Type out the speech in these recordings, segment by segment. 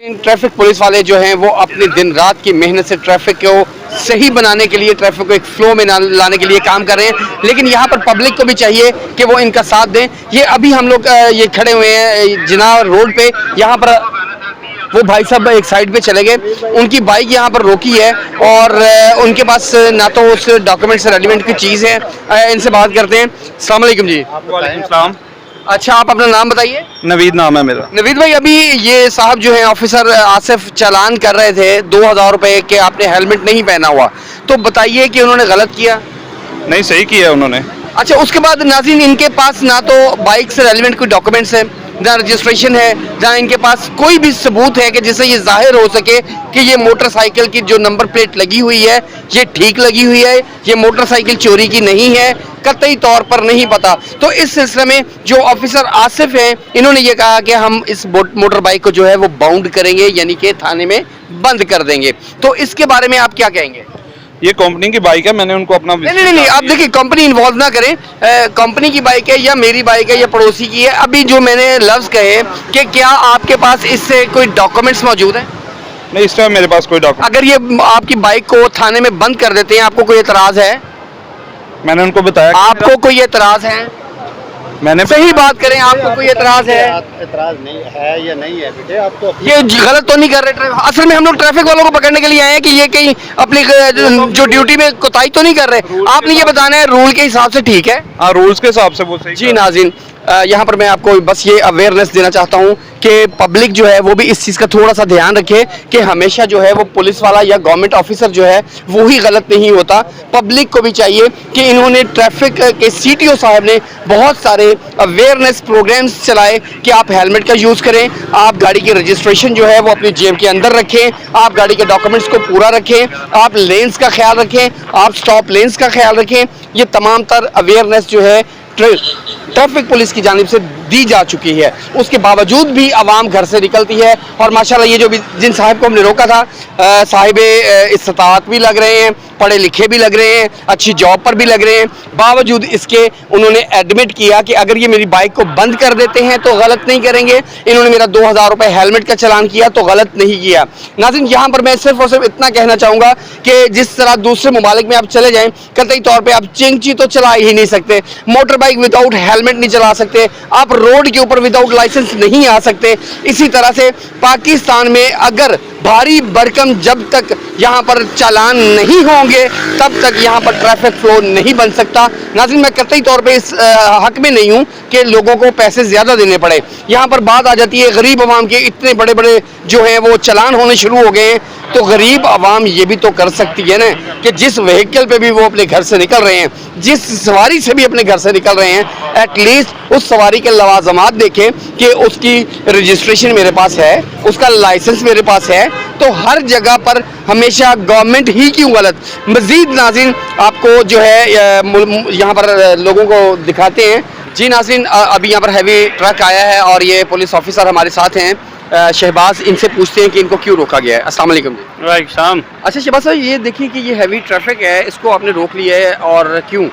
Traffic police वाले जो हैं वो अपनी दिन रात की मेहनत से ट्रैफिक को सही बनाने के लिए, ट्रैफिक को एक फ्लो में लाने के लिए काम कर रहे हैं, लेकिन यहाँ पर पब्लिक को भी चाहिए कि वो इनका साथ दें। ये अभी हम लोग ये खड़े हुए हैं जिना रोड पे, यहाँ पर वो भाई साहब एक साइड पे चले गए, उनकी बाइक यहाँ पर रोकी है और उनके पास ना तो उस डॉक्यूमेंट से रेलिवेंट की चीज़ है। इनसे बात करते हैं। अस्सलाम वालेकुम जी। वालेकुम सलाम। अच्छा, आप अपना नाम बताइए। नवीद नाम है मेरा। नवीद भाई, अभी ये साहब जो है ऑफिसर आसिफ चालान कर रहे थे 2000 रुपए के, आपने हेलमेट नहीं पहना हुआ, तो बताइए कि उन्होंने गलत किया? नहीं, सही किया उन्होंने। अच्छा, उसके बाद नाज़रीन इनके पास ना तो बाइक से रेलिवेंट कोई डॉक्यूमेंट्स है, ना रजिस्ट्रेशन है, जहाँ इनके पास कोई भी सबूत है कि जिससे ये जाहिर हो सके कि ये मोटरसाइकिल की जो नंबर प्लेट लगी हुई है ये ठीक लगी हुई है, ये मोटरसाइकिल चोरी की नहीं है, कतई तौर पर नहीं पता। तो इस सिलसिले में जो ऑफिसर आसिफ हैं, इन्होंने ये कहा कि हम इस मोटर बाइक को जो है वो बाउंड करेंगे, यानी कि थाने में बंद कर देंगे। तो इसके बारे में आप क्या कहेंगे? ये कंपनी की बाइक है, मैंने उनको अपना नहीं, आप देखिए कंपनी इन्वॉल्व ना करें। कंपनी की बाइक है या मेरी बाइक है या पड़ोसी की है। अभी जो मैंने लफ्ज कहे कि क्या आपके पास इससे कोई डॉक्यूमेंट्स मौजूद है? नहीं, इस टाइम मेरे पास कोई डॉक्यूमेंट। अगर ये आपकी बाइक को थाने में बंद कर देते हैं, आपको कोई एतराज है? मैंने उनको बताया। आपको कोई एतराज है? मैंने सही बात करें, आपको कोई एतराज है? एतराज नहीं है या नहीं है बेटे, आप तो ये गलत तो नहीं कर रहे? असल में हम लोग ट्रैफिक वालों को पकड़ने के लिए आए हैं कि ये कहीं अपनी जो ड्यूटी में कोताही तो नहीं कर रहे। आपने ये बताना है रूल के हिसाब से ठीक है। हाँ, रूल्स के हिसाब से वो सही। जी नाज़रीन, यहाँ पर मैं आपको बस ये अवेयरनेस देना चाहता हूँ कि पब्लिक जो है वो भी इस चीज़ का थोड़ा सा ध्यान रखे कि हमेशा जो है वो पुलिस वाला या गवर्नमेंट ऑफिसर जो है वो ही गलत नहीं होता। पब्लिक को भी चाहिए कि इन्होंने ट्रैफिक के सीटीओ साहब ने बहुत सारे अवेयरनेस प्रोग्राम्स चलाए कि आप हेलमेट का यूज़ करें, आप गाड़ी की रजिस्ट्रेशन जो है वो अपनी जेब के अंदर रखें, आप गाड़ी के डॉक्यूमेंट्स को पूरा रखें, आप लेन्स का ख्याल रखें, आप स्टॉप लेन्स का ख्याल रखें। ये तमाम तर अवेयरनेस जो है ट्रैफिक पुलिस की जानिब से दी जा चुकी है। उसके बावजूद भी आवाम घर से निकलती है और माशाल्लाह ये जो भी जिन साहब को हमने रोका था, साहिब इस्तात भी लग रहे हैं, पढ़े लिखे भी लग रहे हैं, अच्छी जॉब पर भी लग रहे हैं, बावजूद इसके उन्होंने एडमिट किया कि अगर ये मेरी बाइक को बंद कर देते हैं तो गलत नहीं करेंगे। इन्होंने मेरा 2000 रुपये हेलमेट का चालान किया तो गलत नहीं किया। नाज़रीन, यहाँ पर मैं सिर्फ और सिर्फ इतना कहना चाहूँगा कि जिस तरह दूसरे मुमालिक में आप चले जाएँ, कतई तौर पर आप चिंची तो चला ही नहीं सकते, मोटर बाइक विदाउट हेलमेट नहीं चला सकते, आप रोड के ऊपर विदाउट लाइसेंस नहीं आ सकते। इसी तरह से पाकिस्तान में अगर भारी भरकम जब तक यहाँ पर चालान नहीं होंगे तब तक यहाँ पर ट्रैफिक फ्लो नहीं बन सकता। नाज़रीन, मैं कतई तौर पे इस हक में नहीं हूँ कि लोगों को पैसे ज़्यादा देने पड़े। यहाँ पर बात आ जाती है गरीब आवाम के, इतने बड़े बड़े जो हैं वो चालान होने शुरू हो गए हैं, तो गरीब आवाम ये भी तो कर सकती है ना कि जिस व्हीकल पे भी वो अपने घर से निकल रहे हैं, जिस सवारी से भी अपने घर से निकल रहे हैं, एटलीस्ट उस सवारी के लवाजमात देखें कि उसकी रजिस्ट्रेशन मेरे पास है, उसका लाइसेंस मेरे पास है। तो हर जगह पर हमेशा गवर्नमेंट ही क्यों गलत? मज़ीद नाज़रीन आपको जो है यहाँ पर लोगों को दिखाते हैं। जी नाज़रीन, अभी यहाँ पर हैवी ट्रक आया है और ये पुलिस ऑफिसर हमारे साथ हैं, शहबाज, इनसे पूछते हैं कि इनको क्यों रोका गया है। अस्सलाम वालेकुम जी। वालेकुम सलाम। अच्छा शहबाज साहब, ये देखिए कि ये हैवी ट्रैफिक है, इसको आपने रोक लिया है और क्यों?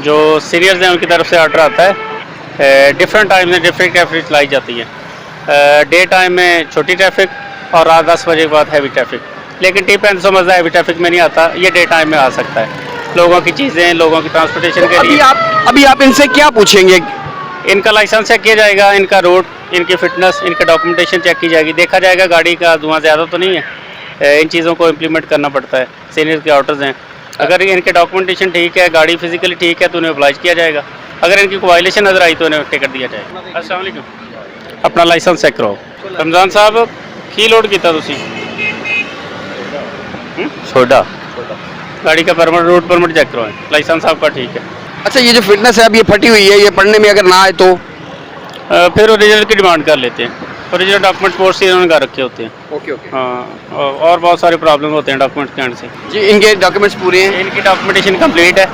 जो सीनियर्स हैं उनकी तरफ से ऑर्डर आता है, डिफरेंट टाइम में डिफरेंट ट्रैफिक चलाई जाती है। डे टाइम में छोटी ट्रैफिक और रात 10 बजे के बाद हैवी ट्रैफिक, लेकिन टी पेन समझना हैवी ट्रैफिक में नहीं आता, ये डे टाइम में आ सकता है। लोगों की चीज़ें, लोगों की ट्रांसपोर्टेशन के लिए अभी आप इनसे क्या पूछेंगे? इनका लाइसेंस चेक किया जाएगा, इनका रोड, इनकी फिटनेस, इनका डॉक्यूमेंटेशन चेक की जाएगी, देखा जाएगा गाड़ी का धुआं ज़्यादा तो नहीं है। इन चीज़ों को इम्प्लीमेंट करना पड़ता है, सीनियर के ऑर्डर्स हैं। अगर इनके डॉक्यूमेंटेशन ठीक है, गाड़ी फिजिकली ठीक है तो उन्हें अप्लाई किया जाएगा। अगर इनकी कोई वायलेशन नजर आई तो उन्हें टिकट दिया जाएगा। अस्सलाम वालेकुम। अपना लाइसेंस चेक कराओ। रमजान साहब की लोड किया तुसी? छोटा गाड़ी का परमिट, रोड परमिट चेक करवाएं, लाइसेंस आपका ठीक है। अच्छा, ये जो फिटनेस है अब ये फटी हुई है, ये पढ़ने में अगर ना आए तो फिर ओरिजिनल की डिमांड कर लेते हैं। ओरिजिनल डॉक्यूमेंट पोस्ट से इन्होंने कर रखे होते हैं। Okay okay. हाँ, और बहुत सारे प्रॉब्लम होते हैं डॉक्यूमेंट के एंड से। जी, इनके डॉक्यूमेंट्स पूरे हैं? इनकी डॉक्यूमेंटेशन कंप्लीट है।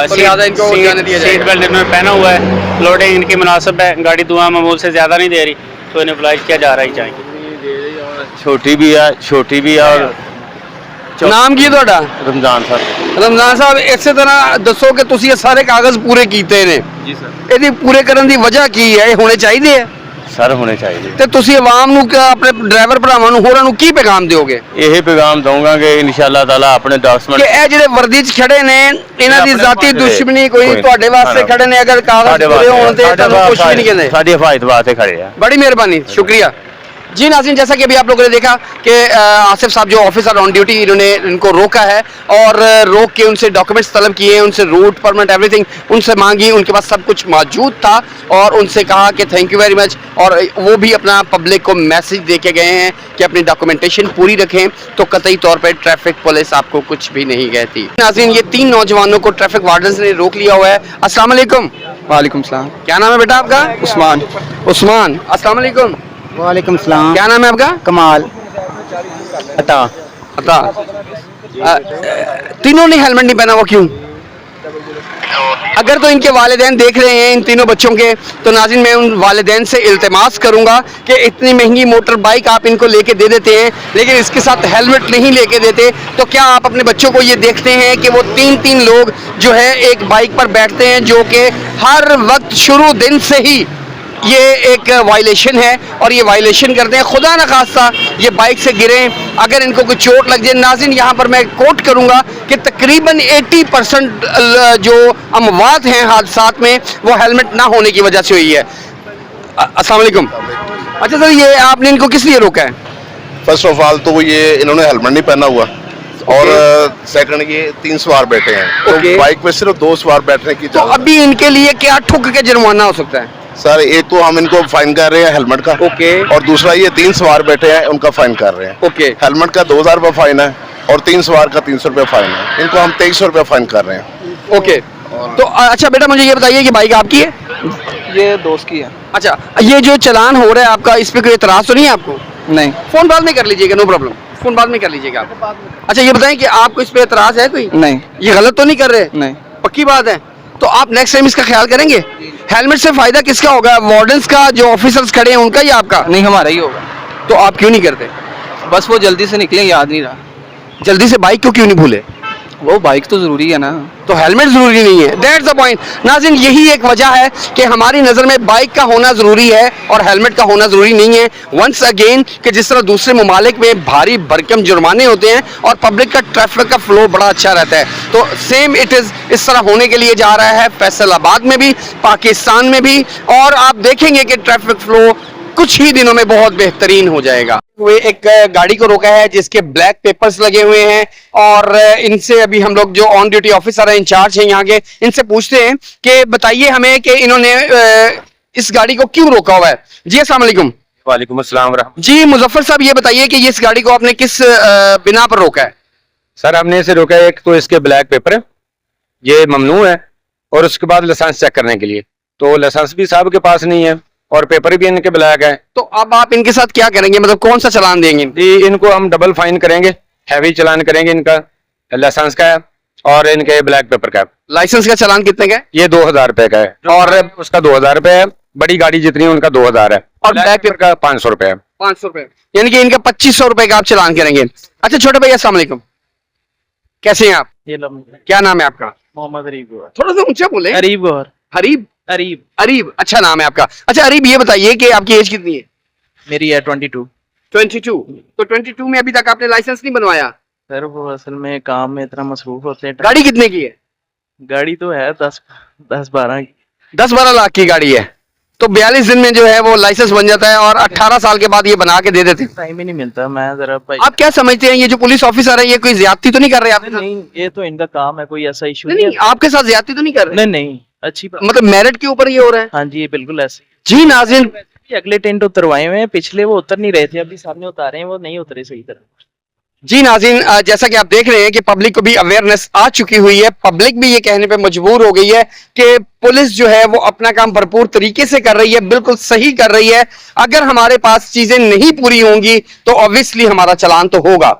तो लिहाजा इनको जाने दिया जाएगा। सीट बेल्ट इन्होंने पहना हुआ है, लोडिंग इनकी मुनासिब है, गाड़ी धुआं मामूल से ज़्यादा नहीं दे रही, तो इन्हें अप्लाई किया जा रहा ही चाहिए। छोटी भी है और नाम की ਤੁਹਾਡਾ? रमजान साहब। रमजान साहब, इसे तरह दसो कि तुसी ये सारे कागज पूरे कीते ने? जी सर। ਇਹਦੀ ਪੂਰੇ ਕਰਨ ਦੀ ਵਜ੍ਹਾ ਕੀ ਹੈ? ਇਹ ਹੋਣੇ ਚਾਹੀਦੇ ਆ? सर होने चाहिए। ਤੇ ਤੁਸੀਂ ਆਵਾਮ ਨੂੰ ਆਪਣੇ ਡਰਾਈਵਰ ਭਰਾਵਾਂ ਨੂੰ ਹੋਰਾਂ ਨੂੰ ਕੀ ਪੈਗਾਮ ਦਿਓਗੇ यही पैगाम दूंगा कि इंशाल्लाह ताला अपने ਕਿ डॉक्यूमेंट ਇਹ ਜਿਹੜੇ ਵਰਦੀ 'ਚ ਖੜੇ ਨੇ ਇਹਨਾਂ ਦੀ ਆਪਣੇ ਜ਼ਾਤੀ ਵਾਸਤੇ ਦੁਸ਼ਮਣੀ ਕੋਈ ਕੋਈ ਤੁਹਾਡੇ ਵਾਸਤੇ ਸਾਡਾ- ਖੜੇ ਨੇ ਅਗਰ ਕਾਗਜ਼ ਪੂਰੇ ਹੋਣ ਤੇ ਤੁਹਾਨੂੰ ਕੁਝ ਵੀ ਨਹੀਂ ਕਹਿੰਦੇ साड़ी हिफाजत वास्ते खड़े हैं। बड़ी मेहरबानी शुक्रिया जी। नाज़रीन, जैसा कि अभी आप लोगों ने देखा कि आसिफ साहब जो ऑफिसर ऑन ड्यूटी, इन्होंने इनको रोका है और रोक के उनसे डॉक्यूमेंट्स तलब किए, उनसे रूट परमिट एवरीथिंग उनसे मांगी। उनके पास सब कुछ मौजूद था और उनसे कहा कि थैंक यू वेरी मच, और वो भी अपना पब्लिक को मैसेज दे के गए हैं कि अपनी डॉक्यूमेंटेशन पूरी रखें, तो कतई तौर पर ट्रैफिक पुलिस आपको कुछ भी नहीं कहती। नाज़रीन, ये 3 नौजवानों को ट्रैफिक वार्डन ने रोक लिया हुआ है। अस्सलाम वालेकुम। वालेकुम सलाम। क्या नाम है बेटा आपका? उस्मान। उस्मान। अस्सलाम वालेकुम। वालेकुम सलाम। क्या नाम है आपका? कमाल। अता। अता। तीनों ने हेलमेट नहीं पहना, वो क्यों? अगर तो इनके वालिदैन देख रहे हैं इन तीनों बच्चों के, तो नाज़रीन मैं उन वालिदैन से इल्तिमास करूंगा कि इतनी महंगी मोटर बाइक आप इनको लेके दे देते हैं लेकिन इसके साथ हेलमेट नहीं लेके देते, तो क्या आप अपने बच्चों को ये देखते हैं कि वो 3-3 लोग जो है एक बाइक पर बैठते हैं, जो कि हर वक्त शुरू दिन से ही ये एक वायलेशन है और ये वायलेशन करते हैं। खुदा न खास्ता ये बाइक से गिरें, अगर इनको कोई चोट लग जाए। नाज़रीन, यहाँ पर मैं कोट करूँगा कि तकरीबन 80% जो अमवात हैं हादसात में वो हेलमेट ना होने की वजह से हुई है। अस्सलाम वालेकुम। अच्छा सर, ये आपने इनको किस लिए रोका है? फर्स्ट ऑफ ऑल तो ये इन्होंने हेलमेट नहीं पहना हुआ और सेकंड ये 3 सवार बैठे हैं, तो Okay. बाइक पे सिर्फ 2 सवार बैठने की तो इजाजत अभी इनके लिए क्या ठुक के जुर्माना हो सकता है? है। सर एक तो हम इनको फाइन कर रहे हैं हेलमेट का, ओके। और दूसरा ये 3 सवार बैठे हैं उनका फाइन कर रहे हैं। ओके। हेलमेट का 2000 रुपये फाइन है और 3 सवार का 300 रुपये फाइन है। इनको हम 2300 रुपये फाइन कर रहे हैं। ओके। तो अच्छा बेटा, मुझे ये बताइए कि बाइक आपकी है? ये दोस्त की है। अच्छा, ये जो चलान हो रहा है आपका, इस पे कोई एतराज तो नहीं है आपको? नहीं। फोन बाद में कर लीजिएगा, नो प्रॉब्लम, फोन बाद में कर लीजिएगा आप। अच्छा ये बताएं कि आपको इस पे एतराज है कोई? नहीं। ये गलत तो नहीं कर रहे? नहीं। पक्की बात है? तो आप नेक्स्ट टाइम इसका ख्याल करेंगे? हेलमेट से फायदा किसका होगा, वार्डन्स का, जो ऑफिसर्स खड़े हैं उनका, या आपका? नहीं, हमारा ही होगा। तो आप क्यों नहीं करते? बस वो जल्दी से निकले, याद नहीं रहा। जल्दी से बाइक को क्यों नहीं भूले? वो बाइक तो जरूरी है ना। तो हेलमेट जरूरी नहीं है, दैट्स द पॉइंट। नाज़रीन, यही एक वजह है कि हमारी नज़र में बाइक का होना ज़रूरी है और हेलमेट का होना ज़रूरी नहीं है। वंस अगेन कि जिस तरह दूसरे ममालिक में भारी भरकम जुर्माने होते हैं और पब्लिक का ट्रैफिक का फ्लो बड़ा अच्छा रहता है, तो सेम इट इज़ इस तरह होने के लिए जा रहा है फैसलाबाद में भी, पाकिस्तान में भी, और आप देखेंगे कि ट्रैफिक फ्लो कुछ ही दिनों में बहुत बेहतरीन हो जाएगा। वे एक गाड़ी को रोका है जिसके ब्लैक पेपर्स लगे हुए हैं और इनसे अभी हम लोग जो ऑन ड्यूटी ऑफिसर हैं, इंचार्ज हैं यहाँ के, इनसे पूछते हैं कि बताइए हमें कि इन्होंने इस गाड़ी को क्यों रोका हुआ है। जी अस्सलाम वालेकुम। वालेकुम अस्सलाम। जी मुजफ्फर साहब, ये बताइए कि ये इस गाड़ी को आपने किस बिना पर रोका है? सर हमने इसे रोका है, एक तो इसके ब्लैक पेपर है, ये ममनू है, और उसके बाद लाइसेंस चेक करने के लिए, तो लाइसेंस भी साहब के पास नहीं है और पेपर भी इनके ब्लैक है। तो अब आप इनके साथ क्या करेंगे, मतलब कौन सा चालान देंगे? जी इनको हम डबल फाइन करेंगे, हैवी चालान करेंगे इनका लाइसेंस का है और इनके ब्लैक पेपर का है। लाइसेंस का चालान कितने का है? ये 2000 रुपए का है और उसका 2000 रुपए है, बड़ी गाड़ी जितनी है उनका 2000 है, और ब्लैक पेपर का 500 रुपए है। 500 रुपए, यानी कि इनका 2500 रुपए का आप चालान करेंगे। अच्छा छोटे भैया अस्सलाम वालेकुम, कैसे हैं आप? क्या नाम है आपका? मोहम्मद अरीब गौहर। थोड़ा सा ऊंचा बोले। अरीब गौहर। हरीब? अरीब। अरीब, अच्छा नाम है आपका। अच्छा अरीब, ये बताइए कि आपकी एज कितनी है? मेरी है 22। 22। तो 22 में अभी तक आपने लाइसेंस नहीं बनवाया? सर वो असल में काम में इतना मसरूफ होते हैं। गाड़ी कितने की है? गाड़ी तो है 10-12 की। 10-12 लाख की गाड़ी है, तो 42 दिन में जो है वो लाइसेंस बन जाता है और 18 साल के बाद ये बना के दे देते हैं। टाइम ही नहीं मिलता। मैं जरा भाई, आप क्या समझते हैं, ये जो पुलिस ऑफिसर है ये कोई ज्यादती तो नहीं कर रहे आपके साथ? नहीं ये तो इनका काम है, कोई ऐसा इशू नहीं, आपके साथ ज्यादती तो नहीं कर रहे? नहीं नहीं, अच्छी बात। मतलब मेरिट के ऊपर ये हो रहा है? हाँ जी, ये बिल्कुल ऐसे। जी नाज़रीन, अगले टेंट उतरवाए हुए हैं, पिछले वो उतर नहीं रहे थे, अभी सामने उतारे हैं, वो नहीं उतरे सही तरह। जी नाज़रीन, जैसा कि आप देख रहे हैं कि पब्लिक को भी अवेयरनेस आ चुकी हुई है, पब्लिक भी ये कहने पे मजबूर हो गई है कि पुलिस जो है वो अपना काम भरपूर तरीके से कर रही है, बिल्कुल सही कर रही है। अगर हमारे पास चीजें नहीं पूरी होंगी तो ऑब्वियसली हमारा चालान तो होगा।